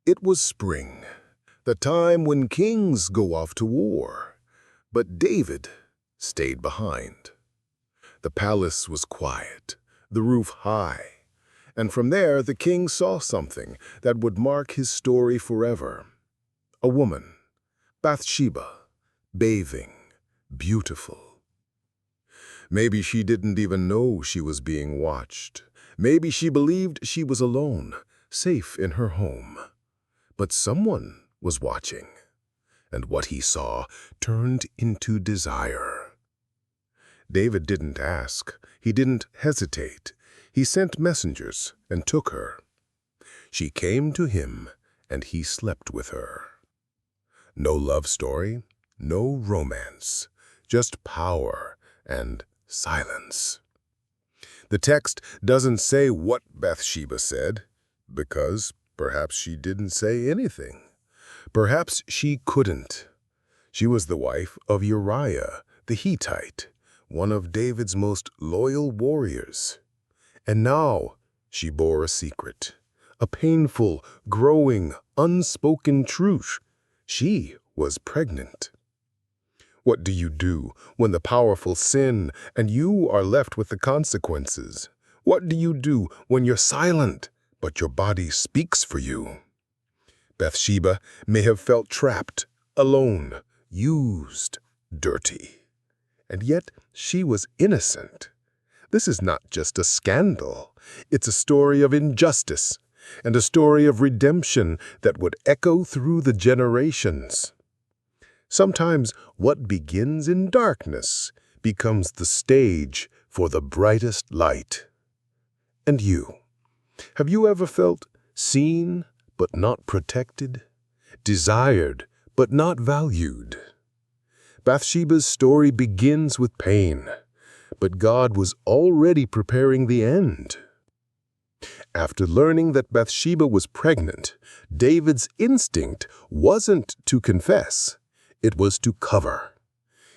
It was spring, the time when kings go off to war. But David stayed behind. The palace was quiet, the roof high, and from there the king saw something that would mark his story forever. A woman, Bathsheba, bathing, beautiful. Maybe she didn't even know she was being watched. Maybe she believed she was alone, safe in her home. But someone was watching, and what he saw turned into desire. David didn't ask. He didn't hesitate. He sent messengers and took her. She came to him, and he slept with her. No love story, no romance, just power and silence. The text doesn't say what Bathsheba said, because perhaps she didn't say anything. Perhaps she couldn't. She was the wife of Uriah the Hittite, one of David's most loyal warriors. And now she bore a secret, a painful, growing, unspoken truth. She was pregnant. What do you do when the powerful sin and you are left with the consequences? What do you do when you're silent, but your body speaks for you? Bathsheba may have felt trapped, alone, used, dirty. And yet she was innocent. This is not just a scandal. It's a story of injustice and a story of redemption that would echo through the generations. Sometimes what begins in darkness becomes the stage for the brightest light. And you? Have you ever felt seen but not protected? Desired but not valued? Bathsheba's story begins with pain, but God was already preparing the end. After learning that Bathsheba was pregnant, David's instinct wasn't to confess. It was to cover.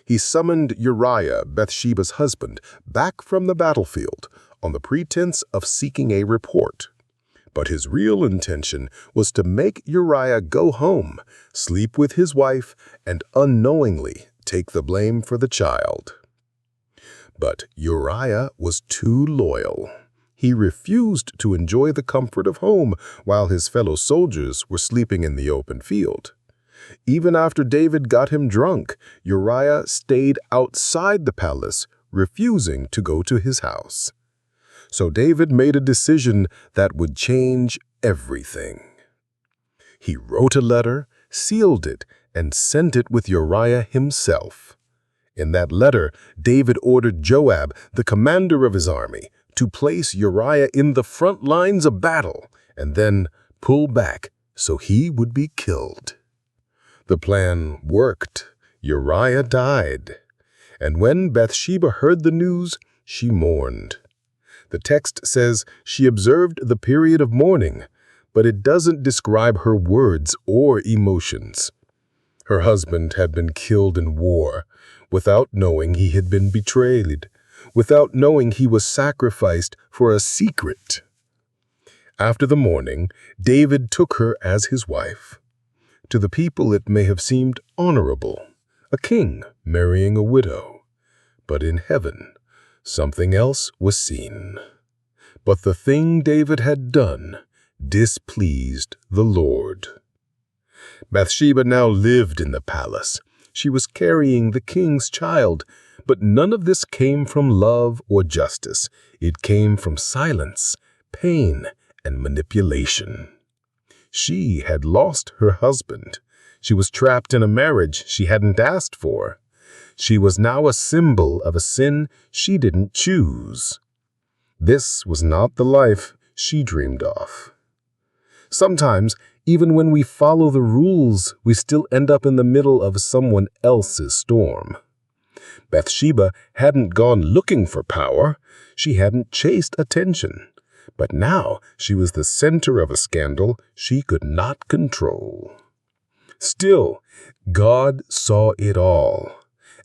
He summoned Uriah, Bathsheba's husband, back from the battlefield on the pretense of seeking a report. But his real intention was to make Uriah go home, sleep with his wife, and unknowingly take the blame for the child. But Uriah was too loyal. He refused to enjoy the comfort of home while his fellow soldiers were sleeping in the open field. Even after David got him drunk, Uriah stayed outside the palace, refusing to go to his house. So David made a decision that would change everything. He wrote a letter, sealed it, and sent it with Uriah himself. In that letter, David ordered Joab, the commander of his army, to place Uriah in the front lines of battle and then pull back so he would be killed. The plan worked. Uriah died. And when Bathsheba heard the news, she mourned. The text says she observed the period of mourning, but it doesn't describe her words or emotions. Her husband had been killed in war, without knowing he had been betrayed, without knowing he was sacrificed for a secret. After the mourning, David took her as his wife. To the people it may have seemed honorable, a king marrying a widow. But in heaven, something else was seen. But the thing David had done displeased the Lord. Bathsheba now lived in the palace. She was carrying the king's child, but none of this came from love or justice. It came from silence, pain, and manipulation. She had lost her husband. She was trapped in a marriage she hadn't asked for. She was now a symbol of a sin she didn't choose. This was not the life she dreamed of. Sometimes, even when we follow the rules, we still end up in the middle of someone else's storm. Bathsheba hadn't gone looking for power. She hadn't chased attention. But now she was the center of a scandal she could not control. Still, God saw it all.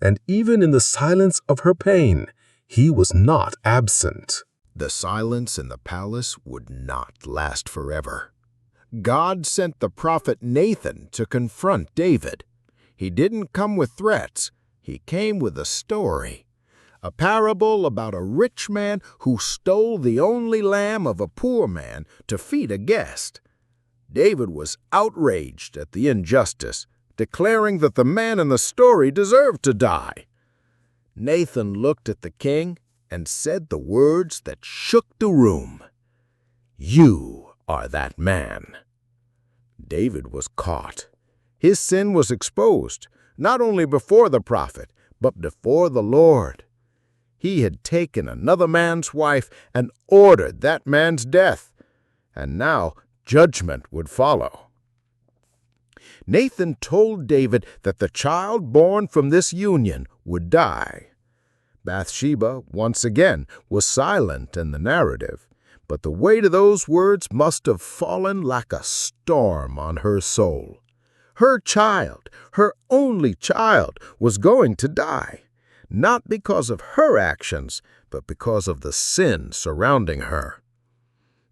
And even in the silence of her pain, he was not absent. The silence in the palace would not last forever. God sent the prophet Nathan to confront David. He didn't come with threats. He came with a story. A parable about a rich man who stole the only lamb of a poor man to feed a guest. David was outraged at the injustice, declaring that the man in the story deserved to die. Nathan looked at the king and said the words that shook the room. "You are that man." David was caught. His sin was exposed, not only before the prophet, but before the Lord. He had taken another man's wife and ordered that man's death, and now judgment would follow. Nathan told David that the child born from this union would die. Bathsheba, once again, was silent in the narrative, but the weight of those words must have fallen like a storm on her soul. Her child, her only child, was going to die, not because of her actions, but because of the sin surrounding her.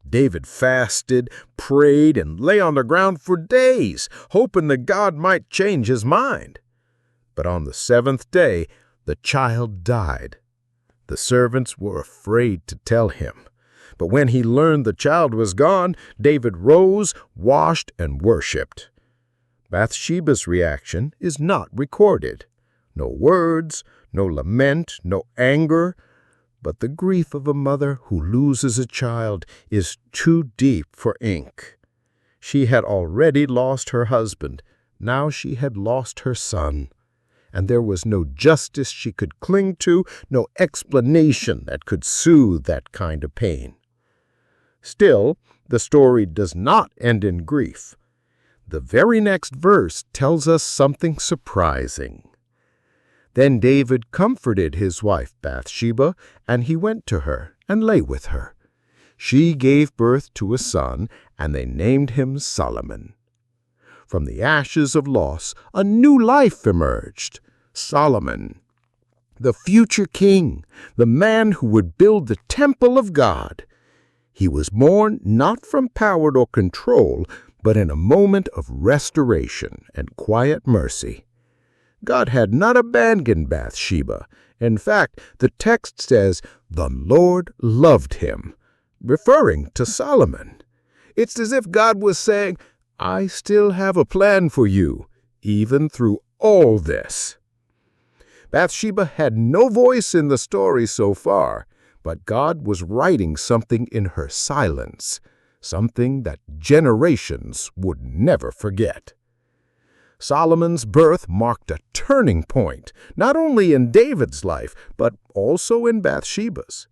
David fasted, prayed, and lay on the ground for days, hoping that God might change his mind. But on the seventh day, the child died. The servants were afraid to tell him. But when he learned the child was gone, David rose, washed, and worshipped. Bathsheba's reaction is not recorded. No words, no lament, no anger. But the grief of a mother who loses a child is too deep for ink. She had already lost her husband. Now she had lost her son. And there was no justice she could cling to, no explanation that could soothe that kind of pain. Still, the story does not end in grief. The very next verse tells us something surprising. Then David comforted his wife Bathsheba, and he went to her and lay with her. She gave birth to a son, and they named him Solomon. From the ashes of loss, a new life emerged. Solomon, the future king, the man who would build the temple of God. He was born not from power or control, but in a moment of restoration and quiet mercy. God had not abandoned Bathsheba. In fact, the text says, "The Lord loved him," referring to Solomon. It's as if God was saying, "I still have a plan for you, even through all this." Bathsheba had no voice in the story so far, but God was writing something in her silence, something that generations would never forget. Solomon's birth marked a turning point, not only in David's life, but also in Bathsheba's.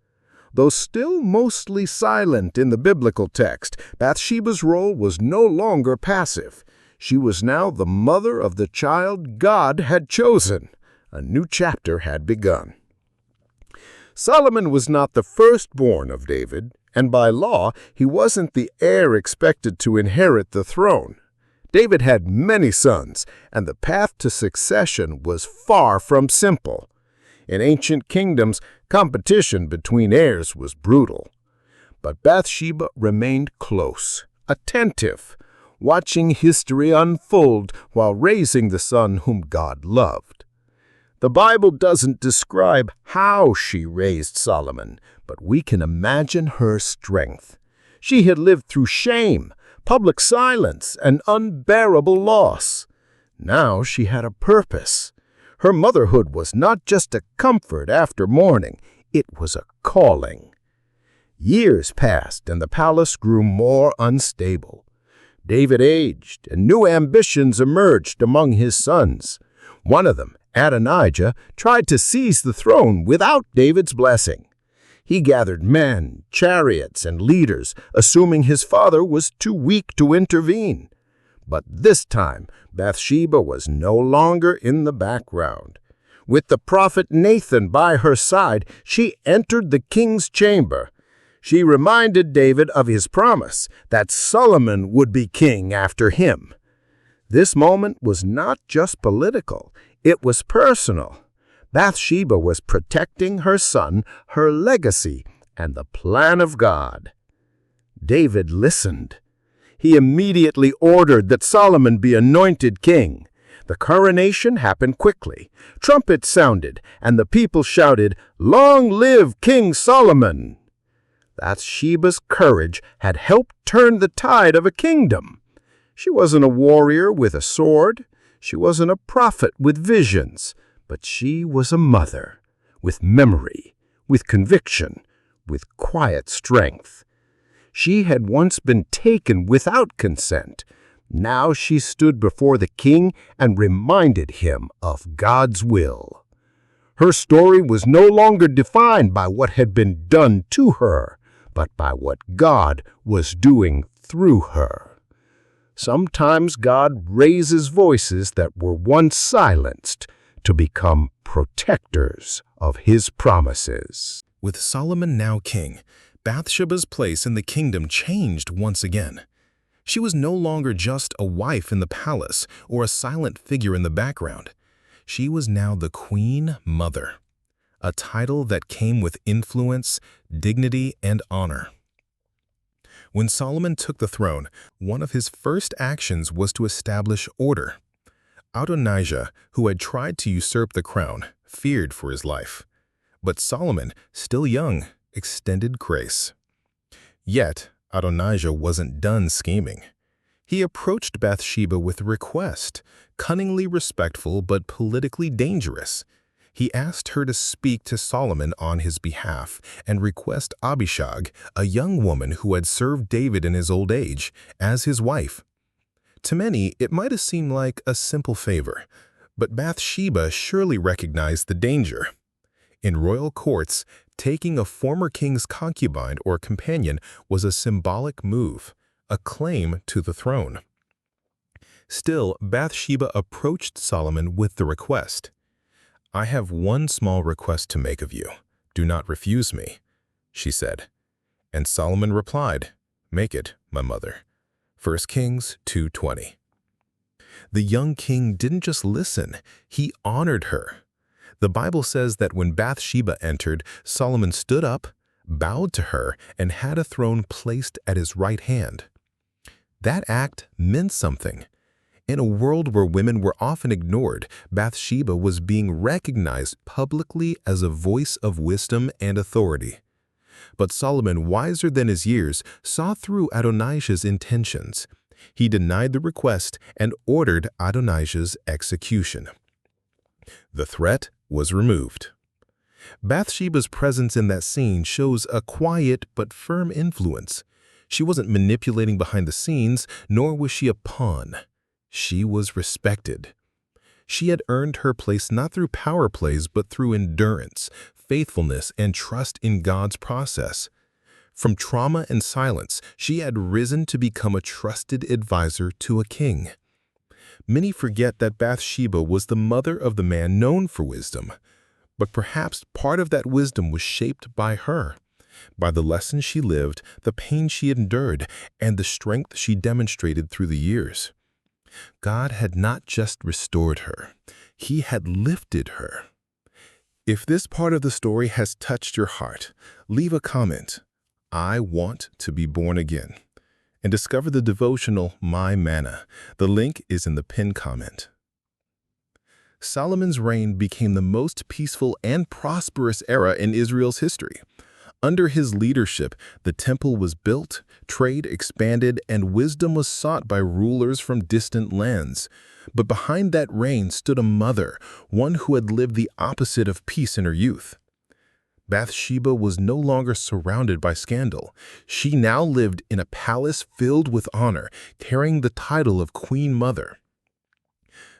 Though still mostly silent in the biblical text, Bathsheba's role was no longer passive. She was now the mother of the child God had chosen. A new chapter had begun. Solomon was not the firstborn of David, and by law, he wasn't the heir expected to inherit the throne. David had many sons, and the path to succession was far from simple. In ancient kingdoms, competition between heirs was brutal. But Bathsheba remained close, attentive, watching history unfold while raising the son whom God loved. The Bible doesn't describe how she raised Solomon, but we can imagine her strength. She had lived through shame, public silence, and unbearable loss. Now she had a purpose. Her motherhood was not just a comfort after mourning, it was a calling. Years passed, and the palace grew more unstable. David aged, and new ambitions emerged among his sons. One of them, Adonijah, tried to seize the throne without David's blessing. He gathered men, chariots, and leaders, assuming his father was too weak to intervene. But this time, Bathsheba was no longer in the background. With the prophet Nathan by her side, she entered the king's chamber. She reminded David of his promise that Solomon would be king after him. This moment was not just political, it was personal. Bathsheba was protecting her son, her legacy, and the plan of God. David listened. he immediately ordered that Solomon be anointed king. The coronation happened quickly. Trumpets sounded, and the people shouted, "Long live King Solomon!" Bathsheba's courage had helped turn the tide of a kingdom. She wasn't a warrior with a sword. She wasn't a prophet with visions. But she was a mother, with memory, with conviction, with quiet strength. She had once been taken without consent. Now she stood before the king and reminded him of God's will. Her story was no longer defined by what had been done to her, but by what God was doing through her. Sometimes God raises voices that were once silenced to become protectors of His promises. With Solomon now king, Bathsheba's place in the kingdom changed once again. She was no longer just a wife in the palace or a silent figure in the background. She was now the Queen Mother, a title that came with influence, dignity, and honor. When Solomon took the throne, one of his first actions was to establish order. Adonijah, who had tried to usurp the crown, feared for his life. But Solomon, still young, extended grace. Yet, Adonijah wasn't done scheming. He approached Bathsheba with a request, cunningly respectful but politically dangerous. He asked her to speak to Solomon on his behalf and request Abishag, a young woman who had served David in his old age, as his wife. To many, it might have seemed like a simple favor, but Bathsheba surely recognized the danger. In royal courts, taking a former king's concubine or companion was a symbolic move, a claim to the throne. Still, Bathsheba approached Solomon with the request. "I have one small request to make of you. Do not refuse me," she said. And Solomon replied, "Make it, my mother." 1 Kings 2:20. The young king didn't just listen, he honored her. The Bible says that when Bathsheba entered, Solomon stood up, bowed to her, and had a throne placed at his right hand. That act meant something. In a world where women were often ignored, Bathsheba was being recognized publicly as a voice of wisdom and authority. But Solomon, wiser than his years, saw through Adonijah's intentions. He denied the request and ordered Adonijah's execution. The threat was removed. Bathsheba's presence in that scene shows a quiet but firm influence. She wasn't manipulating behind the scenes, nor was she a pawn. She was respected. She had earned her place not through power plays, but through endurance, faithfulness, and trust in God's process. From trauma and silence, she had risen to become a trusted advisor to a king. Many forget that Bathsheba was the mother of the man known for wisdom, but perhaps part of that wisdom was shaped by her, by the lessons she lived, the pain she endured, and the strength she demonstrated through the years. God had not just restored her, He had lifted her. If this part of the story has touched your heart, leave a comment. I want to be born again. And discover the devotional My Manna. The link is in the pinned comment. Solomon's reign became the most peaceful and prosperous era in Israel's history. Under his leadership, the temple was built, trade expanded, and wisdom was sought by rulers from distant lands. But behind that reign stood a mother, one who had lived the opposite of peace in her youth. Bathsheba was no longer surrounded by scandal. She now lived in a palace filled with honor, carrying the title of Queen Mother.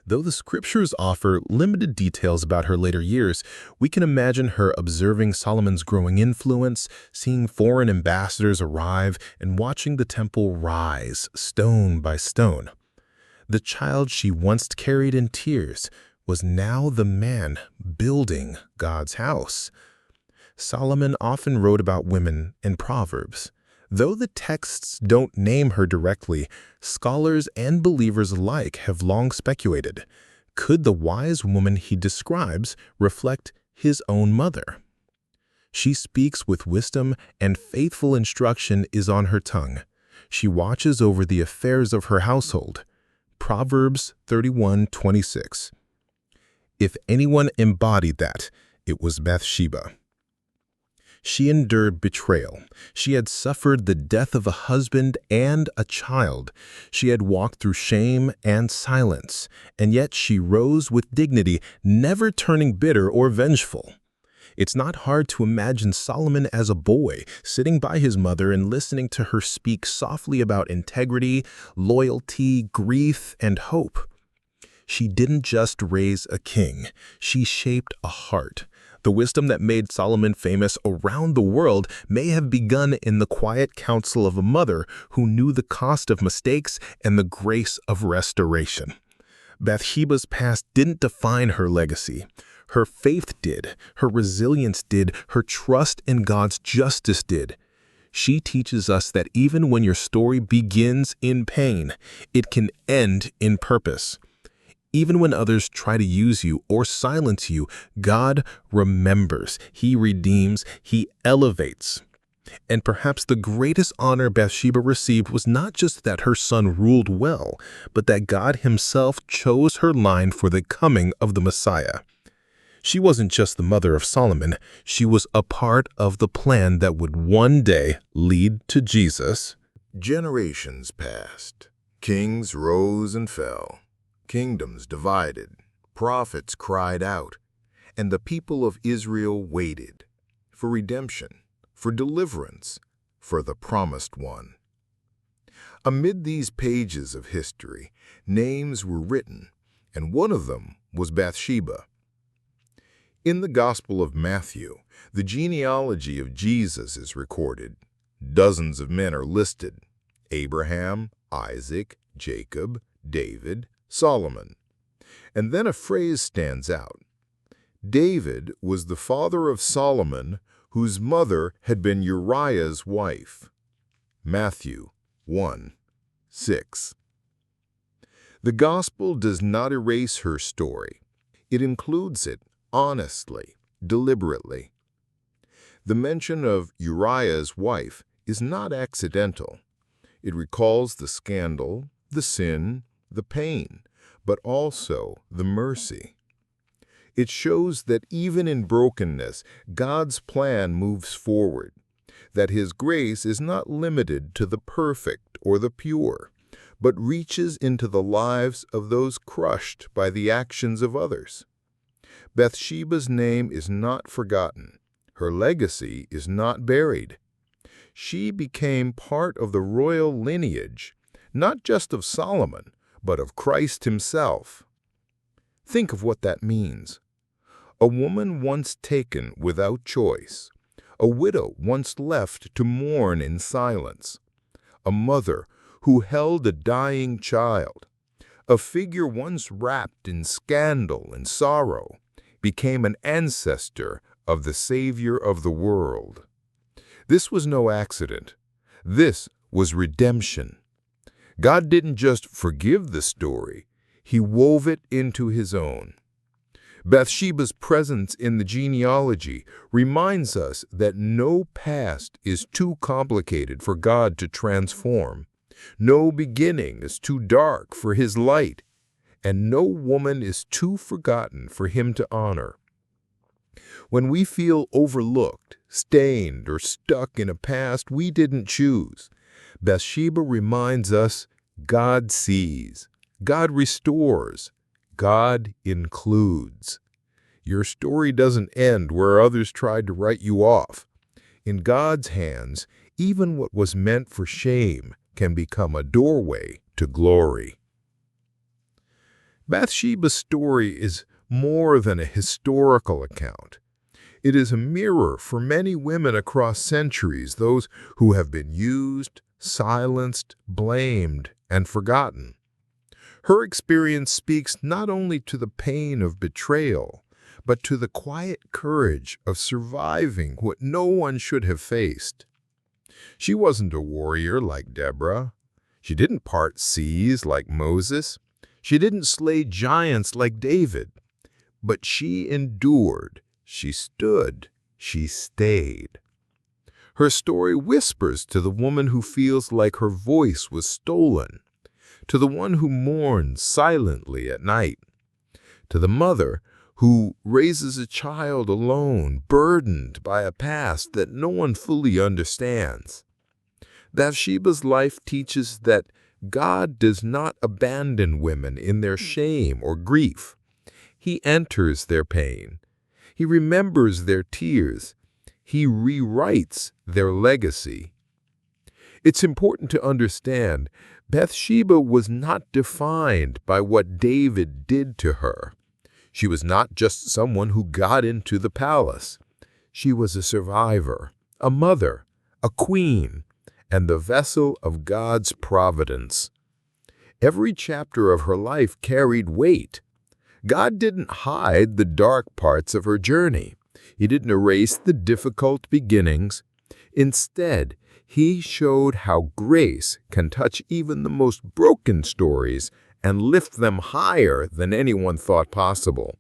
Though the scriptures offer limited details about her later years, we can imagine her observing Solomon's growing influence, seeing foreign ambassadors arrive, and watching the temple rise stone by stone. The child she once carried in tears was now the man building God's house. Solomon often wrote about women in Proverbs. Though the texts don't name her directly, scholars and believers alike have long speculated. Could the wise woman he describes reflect his own mother? She speaks with wisdom, and faithful instruction is on her tongue. She watches over the affairs of her household. Proverbs 31:26. If anyone embodied that, it was Bathsheba. She endured betrayal. She had suffered the death of a husband and a child. She had walked through shame and silence, and yet she rose with dignity, never turning bitter or vengeful. It's not hard to imagine Solomon as a boy, sitting by his mother and listening to her speak softly about integrity, loyalty, grief, and hope. She didn't just raise a king, she shaped a heart. The wisdom that made Solomon famous around the world may have begun in the quiet counsel of a mother who knew the cost of mistakes and the grace of restoration. Bathsheba's past didn't define her legacy. Her faith did, her resilience did, her trust in God's justice did. She teaches us that even when your story begins in pain, it can end in purpose. Even when others try to use you or silence you, God remembers, He redeems, He elevates. And perhaps the greatest honor Bathsheba received was not just that her son ruled well, but that God Himself chose her line for the coming of the Messiah. She wasn't just the mother of Solomon, she was a part of the plan that would one day lead to Jesus. Generations passed. Kings rose and fell. Kingdoms divided, prophets cried out, and the people of Israel waited for redemption, for deliverance, for the promised one. Amid these pages of history, names were written, and one of them was Bathsheba. In the Gospel of Matthew, the genealogy of Jesus is recorded. Dozens of men are listed: Abraham, Isaac, Jacob, David, Solomon. And then a phrase stands out. David was the father of Solomon, whose mother had been Uriah's wife. Matthew 1:6. The Gospel does not erase her story. It includes it honestly, deliberately. The mention of Uriah's wife is not accidental. It recalls the scandal, the sin, the pain, but also the mercy. It shows that even in brokenness, God's plan moves forward, that His grace is not limited to the perfect or the pure, but reaches into the lives of those crushed by the actions of others. Bathsheba's name is not forgotten. Her legacy is not buried. She became part of the royal lineage, not just of Solomon, but of Christ Himself. Think of what that means. A woman once taken without choice, a widow once left to mourn in silence, a mother who held a dying child, a figure once wrapped in scandal and sorrow, became an ancestor of the Savior of the world. This was no accident. This was redemption. God didn't just forgive the story, He wove it into His own. Bathsheba's presence in the genealogy reminds us that no past is too complicated for God to transform. No beginning is too dark for His light, and no woman is too forgotten for Him to honor. When we feel overlooked, stained, or stuck in a past we didn't choose, Bathsheba reminds us God sees, God restores, God includes. Your story doesn't end where others tried to write you off. In God's hands, even what was meant for shame can become a doorway to glory. Bathsheba's story is more than a historical account. It is a mirror for many women across centuries, those who have been used, silenced, blamed, and forgotten. Her experience speaks not only to the pain of betrayal, but to the quiet courage of surviving what no one should have faced. She wasn't a warrior like Deborah. She didn't part seas like Moses. She didn't slay giants like David. But she endured. She stood. She stayed. Her story whispers to the woman who feels like her voice was stolen, to the one who mourns silently at night, to the mother who raises a child alone, burdened by a past that no one fully understands. Bathsheba's life teaches that God does not abandon women in their shame or grief. He enters their pain. He remembers their tears. He rewrites their legacy. It's important to understand Bathsheba was not defined by what David did to her. She was not just someone who got into the palace. She was a survivor, a mother, a queen, and the vessel of God's providence. Every chapter of her life carried weight. God didn't hide the dark parts of her journey. He didn't erase the difficult beginnings. Instead, He showed how grace can touch even the most broken stories and lift them higher than anyone thought possible.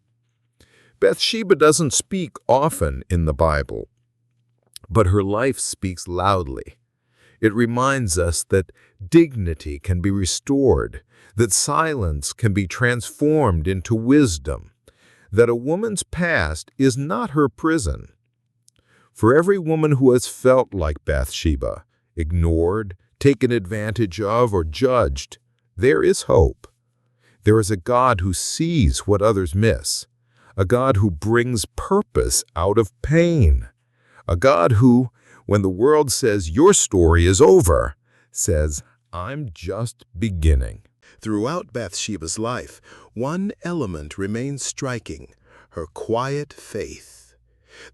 Bathsheba doesn't speak often in the Bible, but her life speaks loudly. It reminds us that dignity can be restored, that silence can be transformed into wisdom, that a woman's past is not her prison. For every woman who has felt like Bathsheba, ignored, taken advantage of, or judged, there is hope. There is a God who sees what others miss, a God who brings purpose out of pain, a God who, when the world says your story is over, says, I'm just beginning. Throughout Bathsheba's life, one element remains striking: her quiet faith.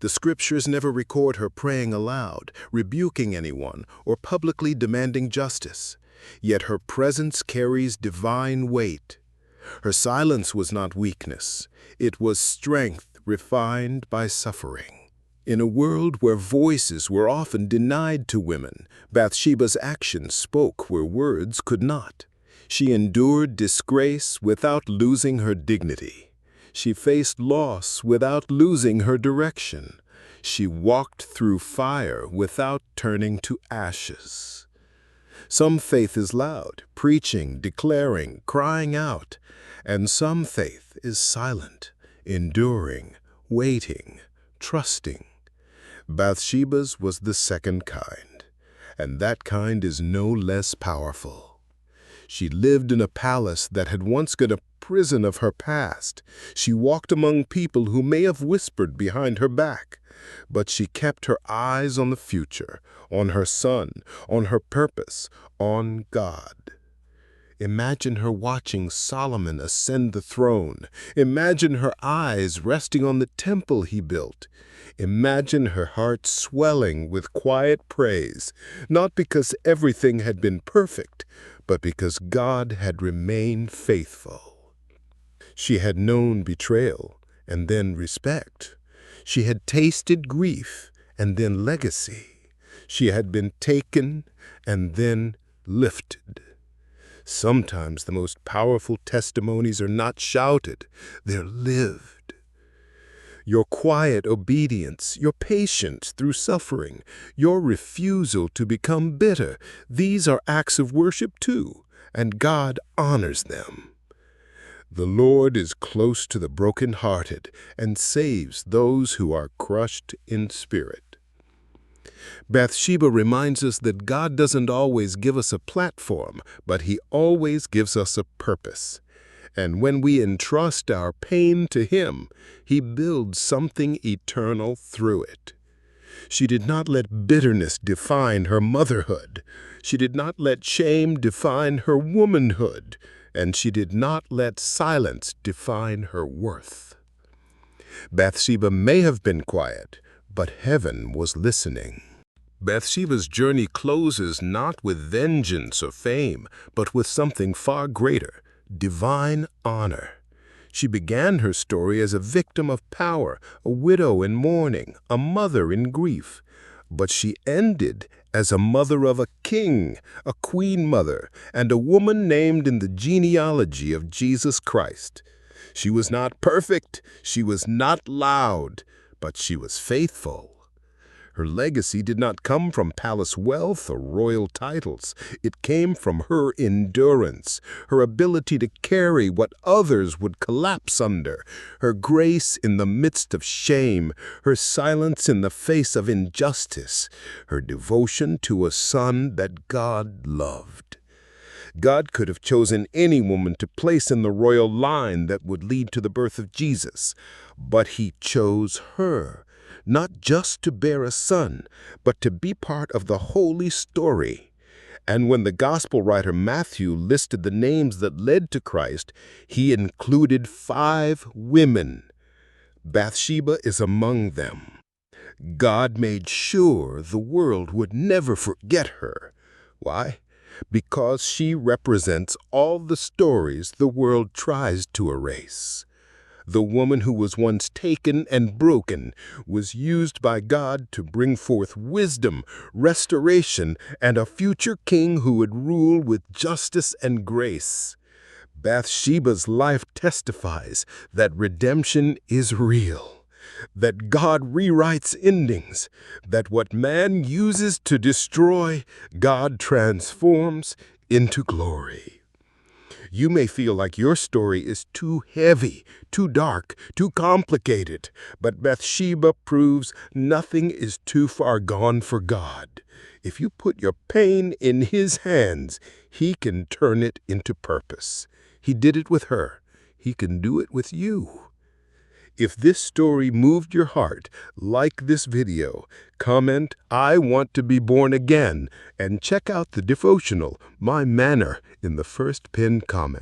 The scriptures never record her praying aloud, rebuking anyone, or publicly demanding justice. Yet her presence carries divine weight. Her silence was not weakness. It was strength refined by suffering. In a world where voices were often denied to women, Bathsheba's actions spoke where words could not. She endured disgrace without losing her dignity. She faced loss without losing her direction. She walked through fire without turning to ashes. Some faith is loud, preaching, declaring, crying out, and some faith is silent, enduring, waiting, trusting. Bathsheba's was the second kind, and that kind is no less powerful. She lived in a palace that had once been a prison of her past. She walked among people who may have whispered behind her back, but she kept her eyes on the future, on her son, on her purpose, on God. Imagine her watching Solomon ascend the throne. Imagine her eyes resting on the temple he built. Imagine her heart swelling with quiet praise, not because everything had been perfect, but because God had remained faithful. She had known betrayal and then respect. She had tasted grief and then legacy. She had been taken and then lifted. Sometimes the most powerful testimonies are not shouted, they're lived. Your quiet obedience, your patience through suffering, your refusal to become bitter, these are acts of worship too, and God honors them. The Lord is close to the brokenhearted and saves those who are crushed in spirit. Bathsheba reminds us that God doesn't always give us a platform, but He always gives us a purpose. And when we entrust our pain to Him, He builds something eternal through it. She did not let bitterness define her motherhood. She did not let shame define her womanhood. And she did not let silence define her worth. Bathsheba may have been quiet, but heaven was listening. Bathsheba's journey closes not with vengeance or fame, but with something far greater, divine honor. She began her story as a victim of power, a widow in mourning, a mother in grief. But she ended as a mother of a king, a queen mother, and a woman named in the genealogy of Jesus Christ. She was not perfect, she was not loud, but she was faithful. Her legacy did not come from palace wealth or royal titles. It came from her endurance, her ability to carry what others would collapse under, her grace in the midst of shame, her silence in the face of injustice, her devotion to a son that God loved. God could have chosen any woman to place in the royal line that would lead to the birth of Jesus, but he chose her, not just to bear a son, but to be part of the holy story. And when the gospel writer Matthew listed the names that led to Christ, he included 5 women. Bathsheba is among them. God made sure the world would never forget her. Why? Because she represents all the stories the world tries to erase. The woman who was once taken and broken was used by God to bring forth wisdom, restoration, and a future king who would rule with justice and grace. Bathsheba's life testifies that redemption is real, that God rewrites endings, that what man uses to destroy, God transforms into glory. You may feel like your story is too heavy, too dark, too complicated, but Bathsheba proves nothing is too far gone for God. If you put your pain in His hands, He can turn it into purpose. He did it with her. He can do it with you. If this story moved your heart, like this video, comment, "I want to be born again," and check out the devotional, My Manner, in the first pinned comment.